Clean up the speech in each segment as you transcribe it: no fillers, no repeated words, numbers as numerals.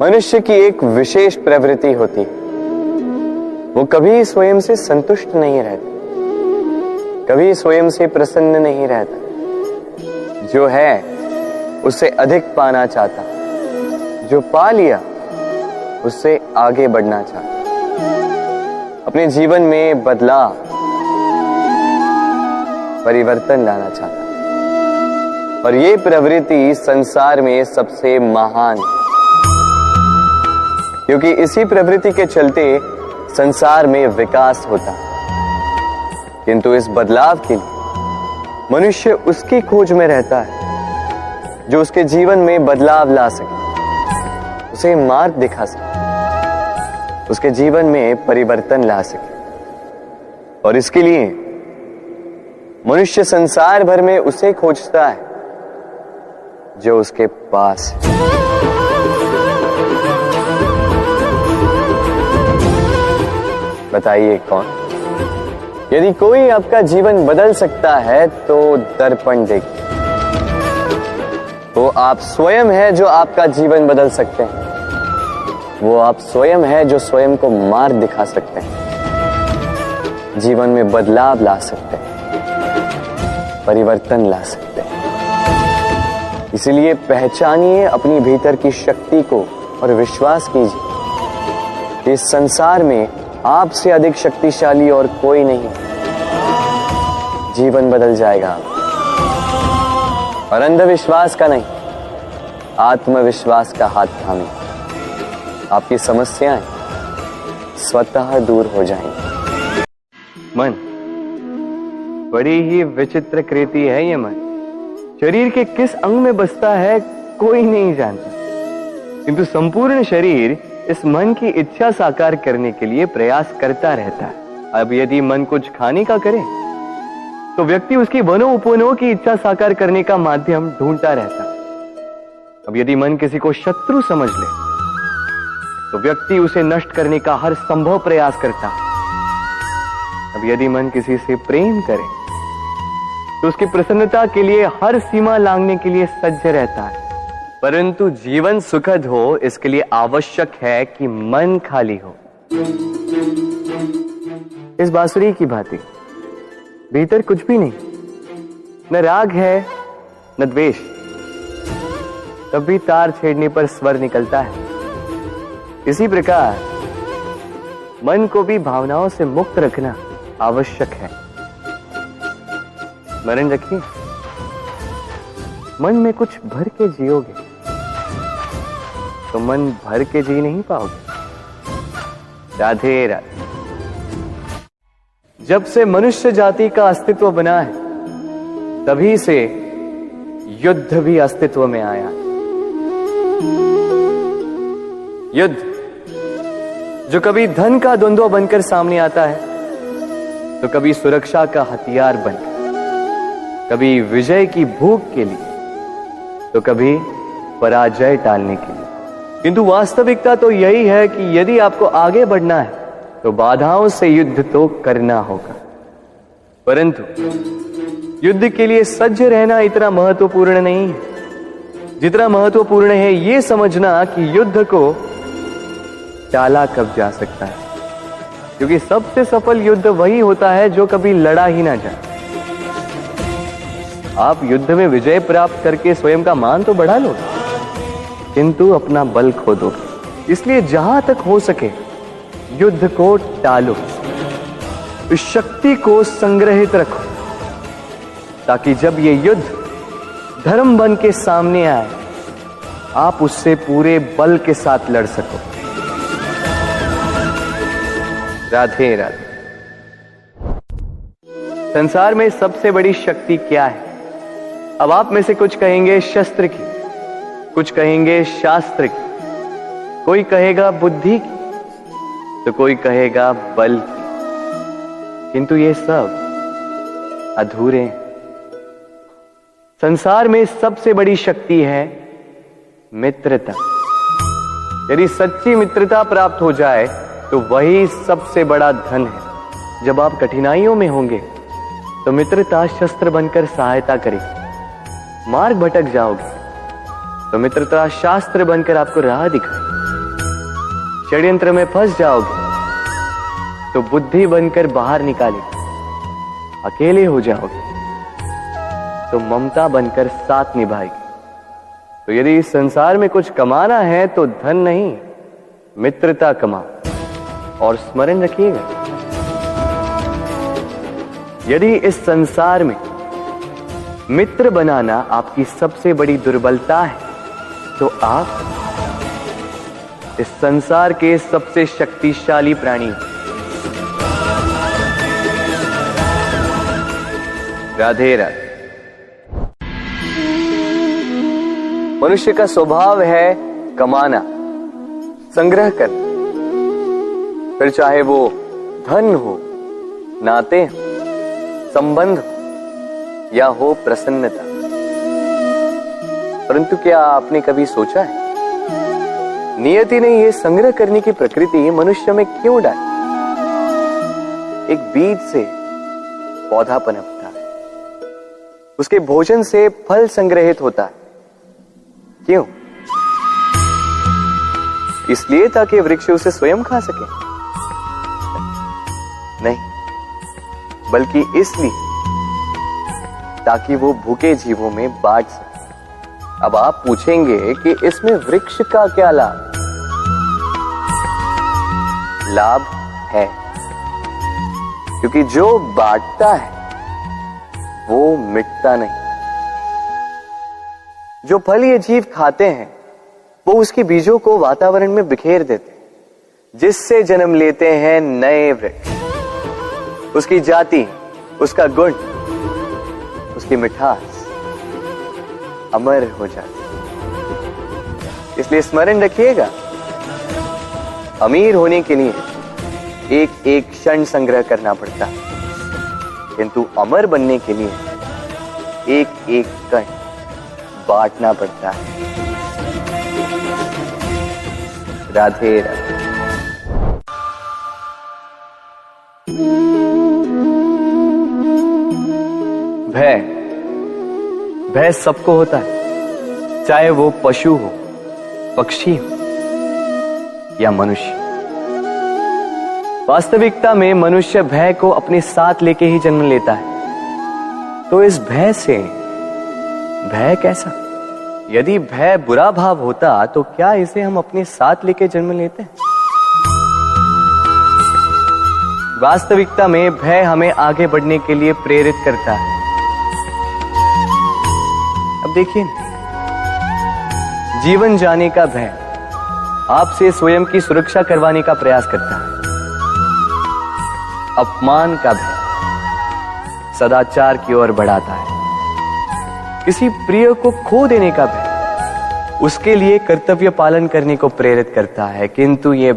मनुष्य की एक विशेष प्रवृत्ति होती है, वो कभी स्वयं से संतुष्ट नहीं रहता, कभी स्वयं से प्रसन्न नहीं रहता। जो है उससे अधिक पाना चाहता, जो पा लिया उससे आगे बढ़ना चाहता, अपने जीवन में बदलाव, परिवर्तन लाना चाहता। और ये प्रवृत्ति संसार में सबसे महान है, क्योंकि इसी प्रवृत्ति के चलते संसार में विकास होता है। किंतु इस बदलाव के लिए मनुष्य उसकी खोज में रहता है जो उसके जीवन में बदलाव ला सके, उसे मार्ग दिखा सके, उसके जीवन में परिवर्तन ला सके। और इसके लिए मनुष्य संसार भर में उसे खोजता है जो उसके पास है। बताइए कौन? यदि कोई आपका जीवन बदल सकता है तो दर्पण देखिए। वो आप स्वयं है जो आपका जीवन बदल सकते हैं। वो आप स्वयं है जो स्वयं को मार्ग दिखा सकते हैं, जीवन में बदलाव ला सकते हैं, परिवर्तन ला सकते हैं। इसलिए पहचानिए अपनी भीतर की शक्ति को और विश्वास कीजिए, इस संसार में आपसे अधिक शक्तिशाली और कोई नहीं। जीवन बदल जाएगा। और अंधविश्वास का नहीं, आत्मविश्वास का हाथ थामे आपकी समस्याएं स्वतः दूर हो जाएंगी। मन बड़ी ही विचित्र कृति है। ये मन शरीर के किस अंग में बसता है कोई नहीं जानता, किंतु संपूर्ण शरीर इस मन की इच्छा साकार करने के लिए प्रयास करता रहता है। अब यदि मन कुछ खाने का करे तो व्यक्ति उसकी वनो उपवनों की इच्छा साकार करने का माध्यम ढूंढता रहता है। अब यदि मन किसी को शत्रु समझ ले तो व्यक्ति उसे नष्ट करने का हर संभव प्रयास करता है। अब यदि मन किसी से प्रेम करे तो उसकी प्रसन्नता के लिए हर सीमा लांघने के लिए सज्ज रहता है। परंतु जीवन सुखद हो इसके लिए आवश्यक है कि मन खाली हो। इस बांसुरी की भांति भीतर कुछ भी नहीं, न राग है न द्वेष, तब भी तार छेड़ने पर स्वर निकलता है। इसी प्रकार मन को भी भावनाओं से मुक्त रखना आवश्यक है। स्मरण रखिए, मन में कुछ भर के जियोगे तो मन भर के जी नहीं पाओगे। राधे राधे। जब से मनुष्य जाति का अस्तित्व बना है तभी से युद्ध भी अस्तित्व में आया। युद्ध जो कभी धन का द्वंद्व बनकर सामने आता है तो कभी सुरक्षा का हथियार बनकर, कभी विजय की भूख के लिए तो कभी पराजय टालने के लिए। किंतु वास्तविकता तो यही है कि यदि आपको आगे बढ़ना है तो बाधाओं से युद्ध तो करना होगा। परंतु युद्ध के लिए सज्ज रहना इतना महत्वपूर्ण नहीं है जितना महत्वपूर्ण है यह समझना कि युद्ध को टाला कब जा सकता है। क्योंकि सबसे सफल युद्ध वही होता है जो कभी लड़ा ही ना जाए। आप युद्ध में विजय प्राप्त करके स्वयं का मान तो बढ़ा लो, किंतु अपना बल खो दो। इसलिए जहां तक हो सके युद्ध को टालो, इस शक्ति को संग्रहित रखो, ताकि जब ये युद्ध धर्म बन के सामने आए आप उससे पूरे बल के साथ लड़ सको। राधे राधे। संसार में सबसे बड़ी शक्ति क्या है? अब आप में से कुछ कहेंगे शस्त्र की, कुछ कहेंगे शास्त्र की, कोई कहेगा बुद्धि की, तो कोई कहेगा बल की। किंतु ये सब अधूरे हैं। संसार में सबसे बड़ी शक्ति है मित्रता। यदि सच्ची मित्रता प्राप्त हो जाए तो वही सबसे बड़ा धन है। जब आप कठिनाइयों में होंगे तो मित्रता शस्त्र बनकर सहायता करेगी। मार्ग भटक जाओगे तो मित्रता शास्त्र बनकर आपको राह दिखाए। षड्यंत्र में फंस जाओगे तो बुद्धि बनकर बाहर निकालेगी। अकेले हो जाओगे तो ममता बनकर साथ निभाएगी। तो यदि इस संसार में कुछ कमाना है तो धन नहीं, मित्रता कमाओ। और स्मरण रखिएगा, यदि इस संसार में मित्र बनाना आपकी सबसे बड़ी दुर्बलता है तो आप इस संसार के सबसे शक्तिशाली प्राणी हैं। राधे राधे। मनुष्य का स्वभाव है कमाना, संग्रह करना, फिर चाहे वो धन हो, नाते हो, संबंध हो या हो प्रसन्नता। परंतु क्या आपने कभी सोचा है नियति ने यह संग्रह करने की प्रकृति मनुष्य में क्यों डाली? एक बीज से पौधा पनपता है, उसके भोजन से फल संग्रहित होता है। क्यों? इसलिए ताकि वृक्ष उसे स्वयं खा सके? नहीं, बल्कि इसलिए ताकि वो भूखे जीवों में बांट सके। अब आप पूछेंगे कि इसमें वृक्ष का क्या लाभ? लाभ है, क्योंकि जो बांटता है वो मिटता नहीं। जो फल ये जीव खाते हैं वो उसके बीजों को वातावरण में बिखेर देते हैं, जिससे जन्म लेते हैं नए वृक्ष। उसकी जाति, उसका गुण, उसकी मिठास अमर हो जाती है। इसलिए स्मरण रखिएगा, अमीर होने के लिए एक एक क्षण संग्रह करना पड़ता है, किंतु अमर बनने के लिए एक एक कण बांटना पड़ता है। राधे राधे। भय सबको होता है, चाहे वो पशु हो, पक्षी हो या मनुष्य। वास्तविकता में मनुष्य भय को अपने साथ लेके ही जन्म लेता है। तो इस भय से भय कैसा? यदि भय बुरा भाव होता तो क्या इसे हम अपने साथ लेके जन्म लेते हैं? वास्तविकता में भय हमें आगे बढ़ने के लिए प्रेरित करता है। अब देखिए, जीवन जाने का भय आपसे स्वयं की सुरक्षा करवाने का प्रयास करता है। अपमान का भय सदाचार की ओर बढ़ाता है। किसी प्रिय को खो देने का भय उसके लिए कर्तव्य पालन करने को प्रेरित करता है। किंतु ये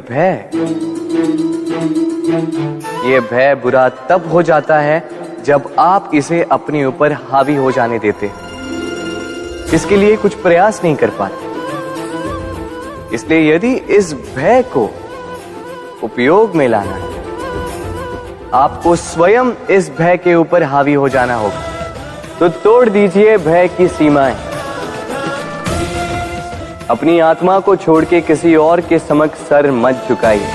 भय बुरा तब हो जाता है जब आप इसे अपने ऊपर हावी हो जाने देते हैं, इसके लिए कुछ प्रयास नहीं कर पाते। इसलिए यदि इस भय को उपयोग में लाना है, आपको स्वयं इस भय के ऊपर हावी हो जाना होगा। तो तोड़ दीजिए भय की सीमाएं। अपनी आत्मा को छोड़ के किसी और के समक्ष सर मत झुकाइए।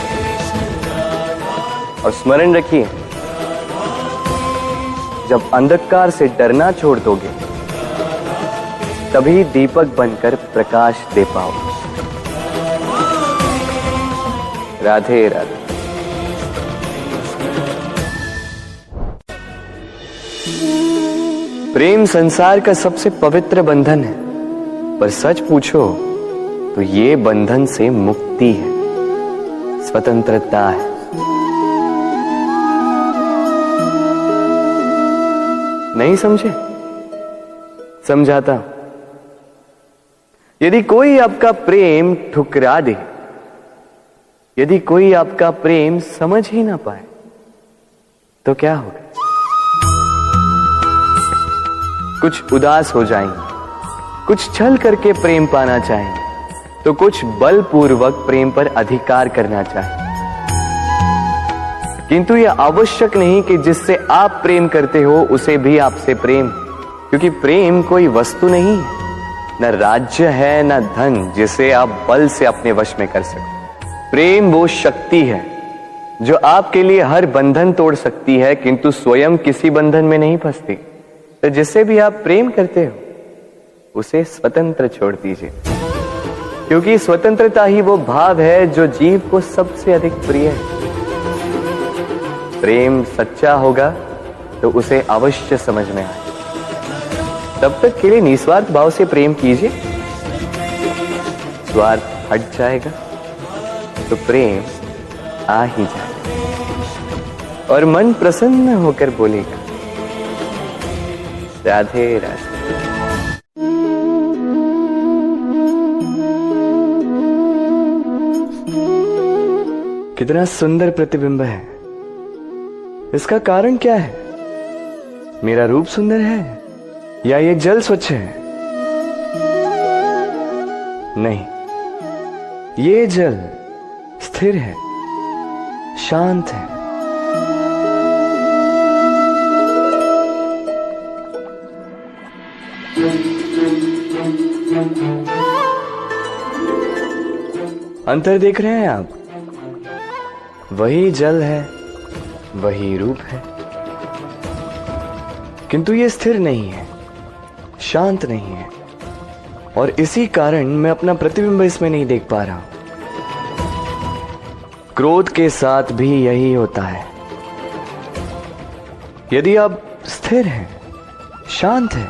और स्मरण रखिए, जब अंधकार से डरना छोड़ दोगे तभी दीपक बनकर प्रकाश दे पाओ। राधे राधे। प्रेम संसार का सबसे पवित्र बंधन है, पर सच पूछो तो ये बंधन से मुक्ति है, स्वतंत्रता है। नहीं समझे? समझाता हूं। यदि कोई आपका प्रेम ठुकरा दे, यदि कोई आपका प्रेम समझ ही ना पाए, तो क्या होगा? कुछ उदास हो जाएंगे, कुछ छल करके प्रेम पाना चाहेंगे, तो कुछ बलपूर्वक प्रेम पर अधिकार करना चाहेंगे। किंतु यह आवश्यक नहीं कि जिससे आप प्रेम करते हो उसे भी आपसे प्रेम, क्योंकि प्रेम कोई वस्तु नहीं है, न राज्य है, न धन जिसे आप बल से अपने वश में कर सको। प्रेम वो शक्ति है जो आपके लिए हर बंधन तोड़ सकती है, किंतु स्वयं किसी बंधन में नहीं फंसती। तो जिससे भी आप प्रेम करते हो उसे स्वतंत्र छोड़ दीजिए, क्योंकि स्वतंत्रता ही वो भाव है जो जीव को सबसे अधिक प्रिय है। प्रेम सच्चा होगा तो उसे अवश्य समझ में आए। तब तक के लिए निस्वार्थ भाव से प्रेम कीजिए, स्वार्थ हट जाएगा तो प्रेम आ ही जाएगा और मन प्रसन्न होकर बोलेगा, राधे राधे। कितना सुंदर प्रतिबिंब है। इसका कारण क्या है? मेरा रूप सुंदर है या ये जल स्वच्छ है? नहीं, ये जल स्थिर है, शांत है। अंतर देख रहे हैं आप? वही जल है, वही रूप है, किंतु ये स्थिर नहीं है, शांत नहीं है, और इसी कारण मैं अपना प्रतिबिंब इसमें नहीं देख पा रहा हूं। क्रोध के साथ भी यही होता है। यदि आप स्थिर हैं, शांत हैं,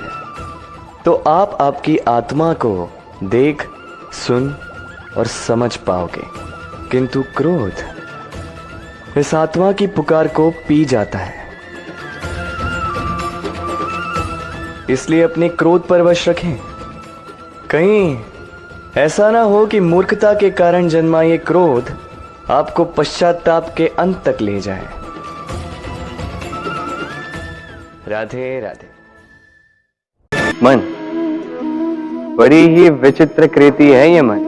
तो आप आपकी आत्मा को देख, सुन और समझ पाओगे, किंतु क्रोध इस आत्मा की पुकार को पी जाता है। इसलिए अपने क्रोध पर वश रखें। कहीं ऐसा ना हो कि मूर्खता के कारण जन्मा ये क्रोध आपको पश्चाताप के अंत तक ले जाए। राधे राधे। मन बड़ी ही विचित्र कृति है ये मन।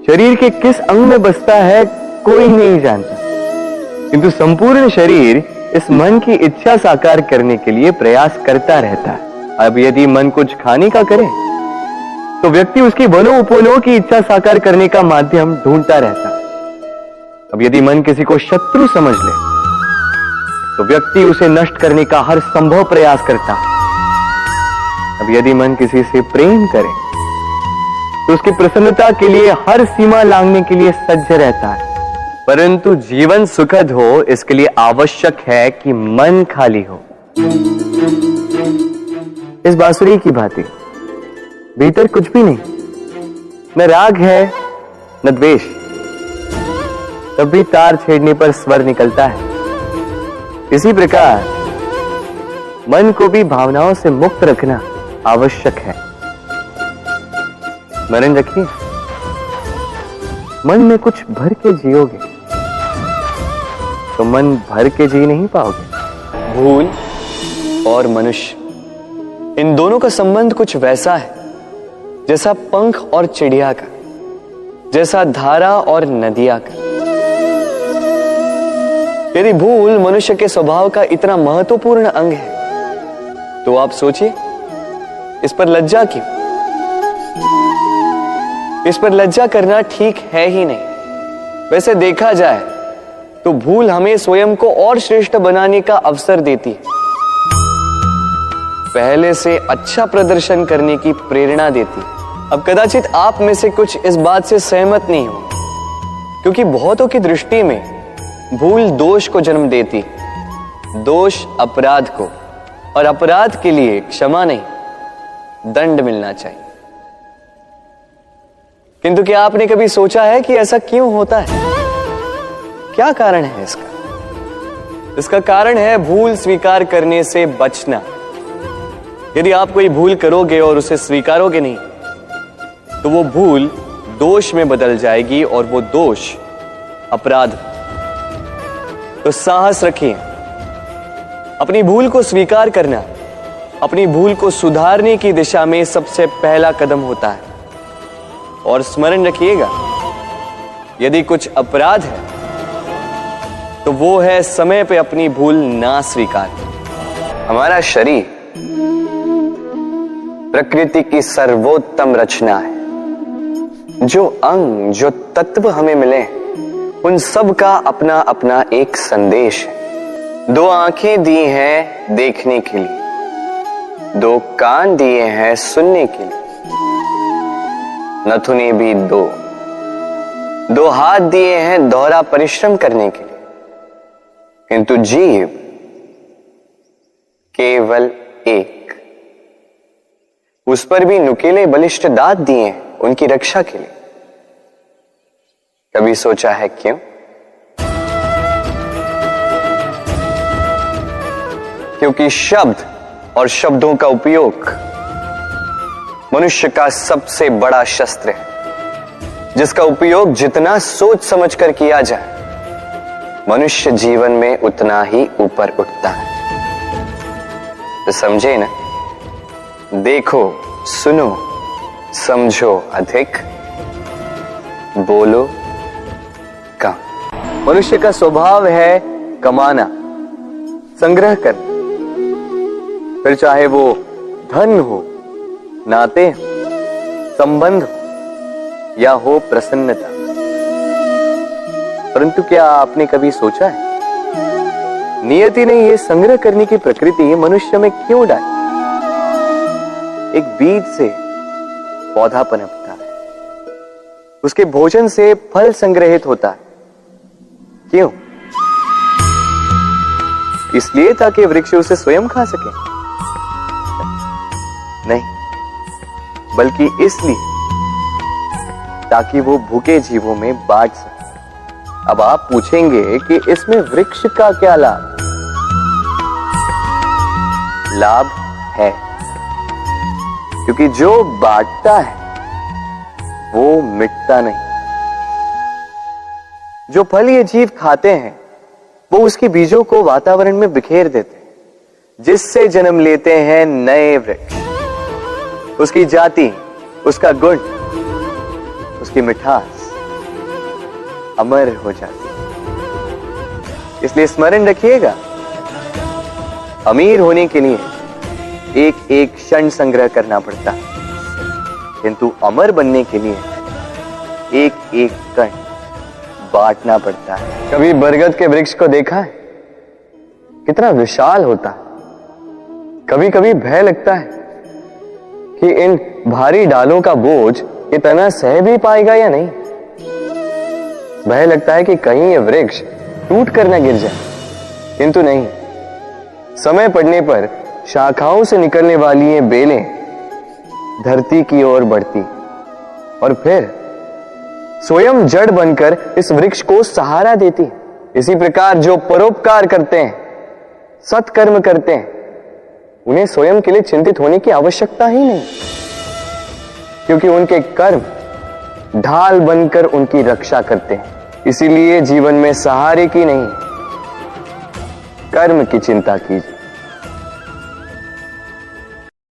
शरीर के किस अंग में बसता है कोई नहीं जानता, किंतु संपूर्ण शरीर इस मन की इच्छा साकार करने के लिए प्रयास करता रहता है। अब यदि मन कुछ खाने का करे तो व्यक्ति उसकी वनो उपोनो की इच्छा साकार करने का माध्यम ढूंढता रहता है। अब यदि मन किसी को शत्रु समझ ले तो व्यक्ति उसे नष्ट करने का हर संभव प्रयास करता है। अब यदि मन किसी से प्रेम करे तो उसकी प्रसन्नता के लिए हर सीमा लांघने के लिए सज्ज रहता है। परंतु जीवन सुखद हो इसके लिए आवश्यक है कि मन खाली हो। इस बांसुरी की भांति भीतर कुछ भी नहीं, न राग है न द्वेष, तब भी तार छेड़ने पर स्वर निकलता है। इसी प्रकार मन को भी भावनाओं से मुक्त रखना आवश्यक है। स्मरण रखिए, मन में कुछ भर के जियोगे तो मन भर के जी नहीं पाओगे। भूल और मनुष्य, इन दोनों का संबंध कुछ वैसा है जैसा पंख और चिड़िया का, जैसा धारा और नदिया का। यदि भूल मनुष्य के स्वभाव का इतना महत्वपूर्ण अंग है तो आप सोचिए, इस पर लज्जा क्यों? इस पर लज्जा करना ठीक है ही नहीं। वैसे देखा जाए तो भूल हमें स्वयं को और श्रेष्ठ बनाने का अवसर देती है, पहले से अच्छा प्रदर्शन करने की प्रेरणा देती है। अब कदाचित आप में से कुछ इस बात से सहमत नहीं हो, क्योंकि बहुतों की दृष्टि में भूल दोष को जन्म देती है, दोष अपराध को, और अपराध के लिए क्षमा नहीं दंड मिलना चाहिए। किंतु क्या आपने कभी सोचा है कि ऐसा क्यों होता है? क्या कारण है इसका? इसका कारण है भूल स्वीकार करने से बचना। यदि आप कोई भूल करोगे और उसे स्वीकारोगे नहीं तो वो भूल दोष में बदल जाएगी और वो दोष अपराध। तो साहस रखिए, अपनी भूल को स्वीकार करना अपनी भूल को सुधारने की दिशा में सबसे पहला कदम होता है। और स्मरण रखिएगा, यदि कुछ अपराध है तो वो है समय पे अपनी भूल ना स्वीकार। हमारा शरीर प्रकृति की सर्वोत्तम रचना है। जो अंग, जो तत्व हमें मिले उन सब का अपना अपना एक संदेश है। 2 आंखें दी हैं देखने के लिए, 2 कान दिए हैं सुनने के लिए, नथुने भी 2 हाथ दिए हैं दोहरा परिश्रम करने के लिए, किंतु जीव केवल एक। उस पर भी नुकीले बलिष्ठ दांत दिए हैं उनकी रक्षा के लिए। कभी सोचा है क्यों? क्योंकि शब्द और शब्दों का उपयोग मनुष्य का सबसे बड़ा शस्त्र है, जिसका उपयोग जितना सोच समझकर किया जाए, मनुष्य जीवन में उतना ही ऊपर उठता है। तो समझे ना? देखो, सुनो, समझो अधिक, बोलो कम। मनुष्य का स्वभाव है कमाना, संग्रह करना, फिर चाहे वो धन हो, नाते हो, संबंध हो या हो प्रसन्नता। परंतु क्या आपने कभी सोचा है, नियति ने यह संग्रह करने की प्रकृति मनुष्य में क्यों डाली? एक बीज से पौधा पनपता है, उसके भोजन से फल संग्रहित होता है। क्यों? इसलिए ताकि वृक्ष उसे स्वयं खा सके? नहीं, बल्कि इसलिए ताकि वो भूखे जीवों में बांट सके। अब आप पूछेंगे कि इसमें वृक्ष का क्या लाभ? लाभ है, क्योंकि जो बांटता है वो मिटता नहीं। जो फल ये जीव खाते हैं वो उसके बीजों को वातावरण में बिखेर देते हैं, जिससे जन्म लेते हैं नए वृक्ष। उसकी जाति, उसका गुण, उसकी मिठास अमर हो जाती है। इसलिए स्मरण रखिएगा, अमीर होने के लिए एक एक क्षण संग्रह करना पड़ता है, किंतु अमर बनने के लिए एक एक कण बांटना पड़ता है। कभी बरगद के वृक्ष को देखा है? कितना विशाल होता है। कभी कभी भय लगता है कि इन भारी डालों का बोझ इतना सह भी पाएगा या नहीं। भय लगता है कि कहीं ये वृक्ष टूट कर न गिर जाए, किंतु नहीं। समय पड़ने पर शाखाओं से निकलने वाली ये बेलें धरती की ओर बढ़ती और फिर स्वयं जड़ बनकर इस वृक्ष को सहारा देती। इसी प्रकार जो परोपकार करते हैं, सत्कर्म करते हैं, उन्हें स्वयं के लिए चिंतित होने की आवश्यकता ही नहीं, क्योंकि उनके कर्म ढाल बनकर उनकी रक्षा करते हैं। इसीलिए जीवन में सहारे की नहीं, कर्म की चिंता कीजिए।